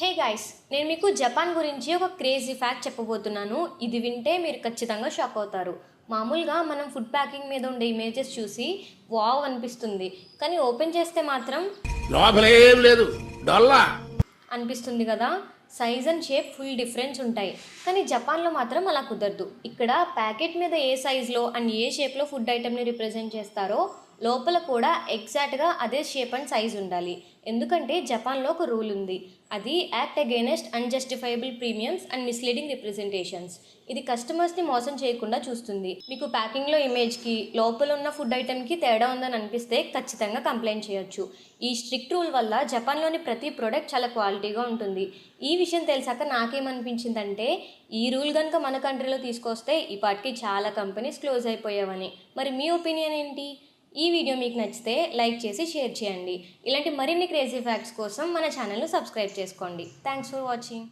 Hey guys, నేను మీకు Japan గురించి ఒక క్రేజీ ఫ్యాక్ట్ చెప్పబోతున్నాను. ఇది వింటే మీరు ఖచ్చితంగా షాక్ అవుతారు. మామూలుగా మనం ఫుడ్ ప్యాకింగ్ మీద ఉండే ఇమేజెస్ చూసి వావ్ అనిపిస్తుంది. కానీ ఓపెన్ చేస్తే మాత్రం లోపలేం లేదు డొల్లా అనిపిస్తుంది కదా. Size and shape full difference ఉంటాయి. కానీ జపాన్లో మాత్రం అలా కుదరదు. ఇక్కడ ప్యాకెట్ మీద ఏ సైజులో అండ్ ఏ షేప్లో ఫుడ్ ఐటెంని రిప్రజెంట్ చేస్తారో లోపల కూడా ఎగ్జాక్ట్గా అదే షేప్ అండ్ సైజ్ ఉండాలి. ఎందుకంటే జపాన్లో ఒక రూల్ ఉంది. అది act against unjustifiable premiums and misleading representations. ఇది కస్టమర్స్ని మోసం చేయకుండా చూస్తుంది. మీకు ప్యాకింగ్లో ఇమేజ్కి లోపల ఉన్న ఫుడ్ ఐటెంకి తేడా ఉందని అనిపిస్తే ఖచ్చితంగా కంప్లైంట్ చేయొచ్చు. ఈ స్ట్రిక్ట్ రూల్ వల్ల జపాన్లోని ప్రతి ప్రోడక్ట్ చాలా క్వాలిటీగా ఉంటుంది. ఈ విషయం తెలిసాక నాకేమనిపించిందంటే ఈ రూల్ కనుక మన కంట్రీలో తీసుకొస్తే ఈ పాటికి చాలా కంపెనీస్ క్లోజ్ అయిపోయావని. మరి మీ ఒపీనియన్ ఏంటి? ఈ వీడియో మీకు నచ్చితే లైక్ చేసి షేర్ చేయండి. ఇలాంటి మరిన్ని క్రేజీ ఫ్యాక్ట్స్ కోసం మన ఛానల్ను సబ్స్క్రైబ్ చేసుకోండి. Thanks for watching.